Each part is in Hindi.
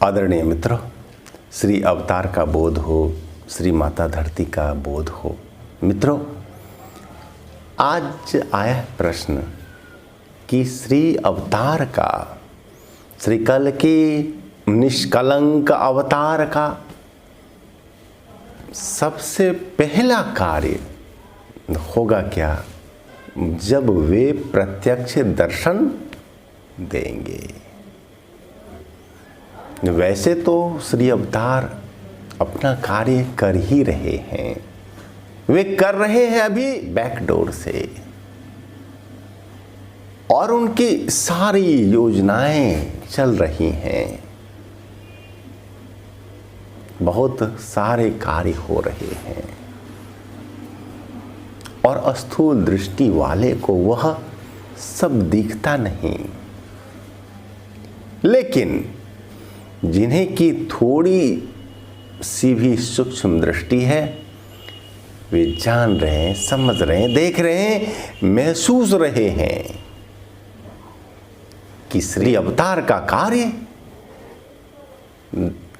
आदरणीय मित्रों, श्री अवतार का बोध हो, श्री माता धरती का बोध हो। मित्रों, आज आया है प्रश्न कि श्री अवतार का, श्री कल के निष्कलंक अवतार का सबसे पहला कार्य होगा क्या जब वे प्रत्यक्ष दर्शन देंगे। वैसे तो श्री अवतार अपना कार्य कर ही रहे हैं, वे कर रहे हैं अभी बैकडोर से, और उनकी सारी योजनाएं चल रही हैं, बहुत सारे कार्य हो रहे हैं, और स्थूल दृष्टि वाले को वह सब दिखता नहीं। लेकिन जिन्हें की थोड़ी सी भी सूक्ष्म दृष्टि है, वे जान रहे हैं, समझ रहे हैं, देख रहे हैं, महसूस रहे हैं कि श्री अवतार का कार्य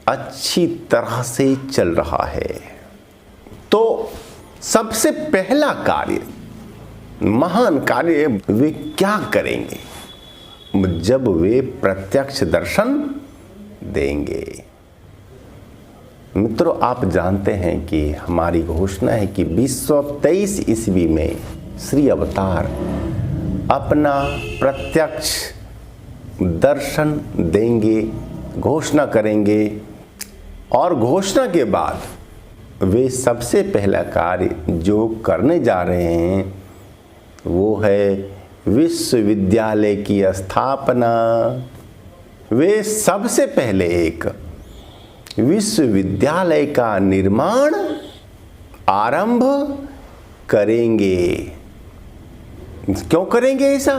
अच्छी तरह से चल रहा है। तो सबसे पहला कार्य, महान कार्य वे क्या करेंगे जब वे प्रत्यक्ष दर्शन देंगे। मित्रों, आप जानते हैं कि हमारी घोषणा है कि 2023 ईस्वी में श्री अवतार अपना प्रत्यक्ष दर्शन देंगे, घोषणा करेंगे, और घोषणा के बाद वे सबसे पहला कार्य जो करने जा रहे हैं वो है विश्वविद्यालय की स्थापना। वे सबसे पहले एक विश्वविद्यालय का निर्माण आरंभ करेंगे। क्यों करेंगे ऐसा?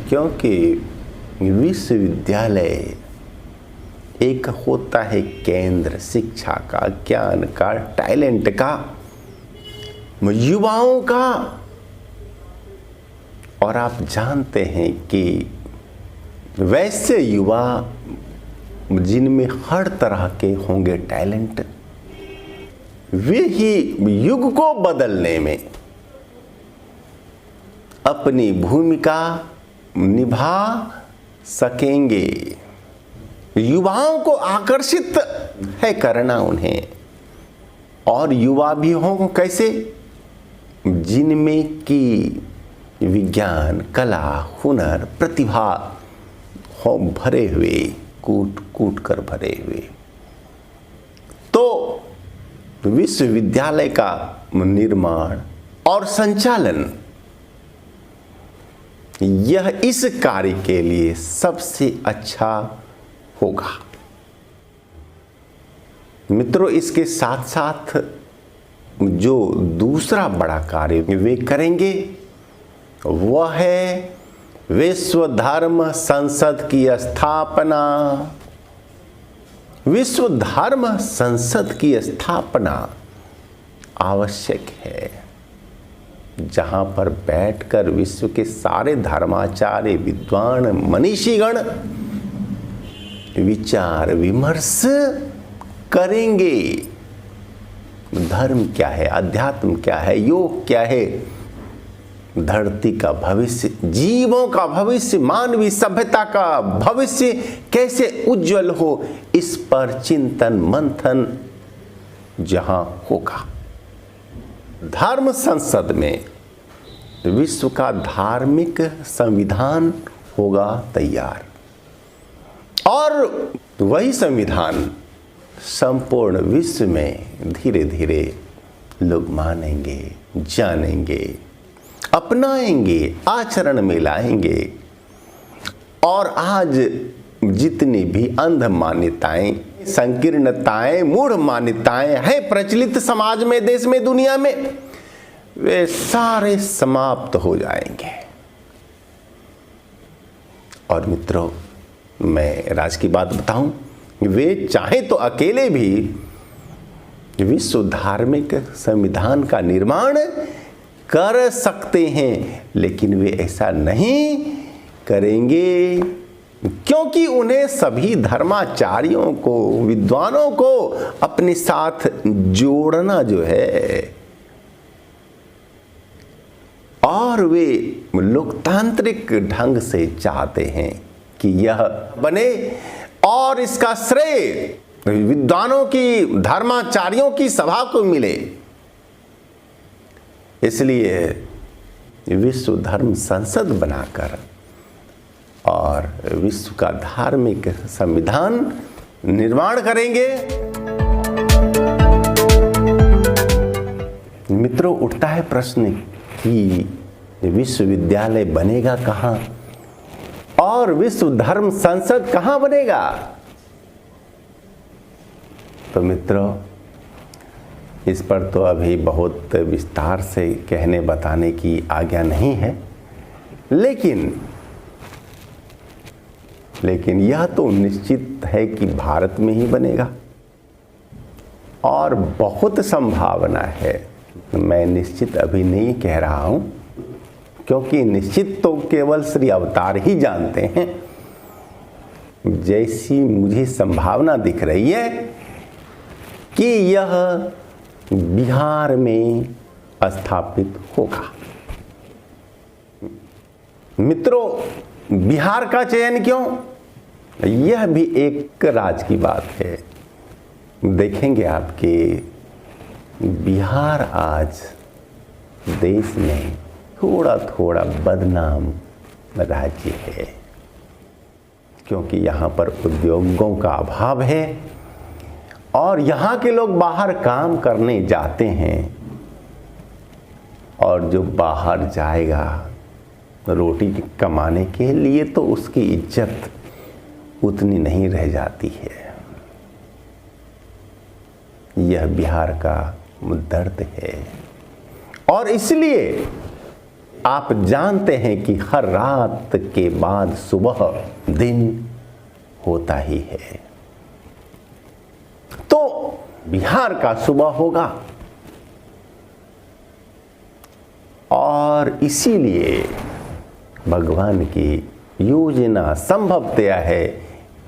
क्योंकि विश्वविद्यालय एक होता है केंद्र शिक्षा का, ज्ञान का, टैलेंट का, युवाओं का। और आप जानते हैं कि वैसे युवा जिनमें हर तरह के होंगे टैलेंट, वे ही युग को बदलने में अपनी भूमिका निभा सकेंगे। युवाओं को आकर्षित है करना उन्हें, और युवा भी हों कैसे? जिनमें कि विज्ञान, कला, हुनर, प्रतिभा हो भरे हुए, कूट कूट कर भरे हुए। तो विश्वविद्यालय का निर्माण और संचालन, यह इस कार्य के लिए सबसे अच्छा होगा। मित्रों, इसके साथ साथ जो दूसरा बड़ा कार्य वे करेंगे वह है विश्व धर्म संसद की स्थापना। विश्व धर्म संसद की स्थापना आवश्यक है, जहां पर बैठकर विश्व के सारे धर्माचार्य, विद्वान, मनीषीगण विचार विमर्श करेंगे। धर्म क्या है, अध्यात्म क्या है, योग क्या है, धरती का भविष्य, जीवों का भविष्य, मानवीय सभ्यता का भविष्य कैसे उज्जवल हो, इस पर चिंतन मंथन जहां होगा। धर्म संसद में विश्व का धार्मिक संविधान होगा तैयार, और वही संविधान संपूर्ण विश्व में धीरे धीरे लोग मानेंगे, जानेंगे, अपनाएंगे, आचरण में लाएंगे। और आज जितनी भी अंध मान्यताएं, संकीर्णताएं, मूढ़ मान्यताएं हैं प्रचलित समाज में, देश में, दुनिया में, वे सारे समाप्त हो जाएंगे। और मित्रों, मैं राज की बात बताऊं, वे चाहे तो अकेले भी विश्व धार्मिक संविधान का निर्माण कर सकते हैं, लेकिन वे ऐसा नहीं करेंगे। क्योंकि उन्हें सभी धर्माचार्यों को, विद्वानों को अपने साथ जोड़ना जो है, और वे लोकतांत्रिक ढंग से चाहते हैं कि यह बने और इसका श्रेय विद्वानों की, धर्माचार्यों की सभा को मिले। इसलिए विश्व धर्म संसद बनाकर और विश्व का धार्मिक संविधान निर्माण करेंगे। मित्रों, उठता है प्रश्न कि विश्वविद्यालय बनेगा कहाँ और विश्व धर्म संसद कहाँ बनेगा? तो मित्रों, इस पर तो अभी बहुत विस्तार से कहने बताने की आज्ञा नहीं है, लेकिन यह तो निश्चित है कि भारत में ही बनेगा और बहुत संभावना है। मैं निश्चित अभी नहीं कह रहा हूं, क्योंकि निश्चित तो केवल श्री अवतार ही जानते हैं। जैसी मुझे संभावना दिख रही है कि यह बिहार में स्थापित होगा। मित्रों, बिहार का चयन क्यों? यह भी एक राज की बात है। देखेंगे आपके बिहार आज देश में थोड़ा थोड़ा बदनाम राज्य है, क्योंकि यहाँ पर उद्योगों का अभाव है और यहाँ के लोग बाहर काम करने जाते हैं, और जो बाहर जाएगा रोटी कमाने के लिए तो उसकी इज्जत उतनी नहीं रह जाती है। यह बिहार का दर्द है, और इसलिए आप जानते हैं कि हर रात के बाद सुबह दिन होता ही है। तो बिहार का सुबह होगा, और इसीलिए भगवान की योजना संभवतया है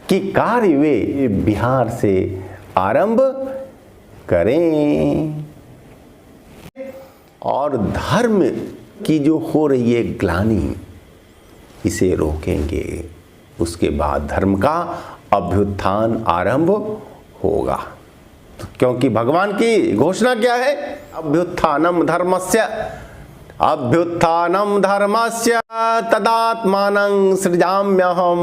कि कार्य वे बिहार से आरंभ करें, और धर्म की जो हो रही है ग्लानि, इसे रोकेंगे। उसके बाद धर्म का अभ्युत्थान आरंभ होगा। तो क्योंकि भगवान की घोषणा क्या है? अभ्युत्थानम धर्मस्य, अभ्युत्थानम धर्मस्य तदात्मानं सृजाम्यहम्।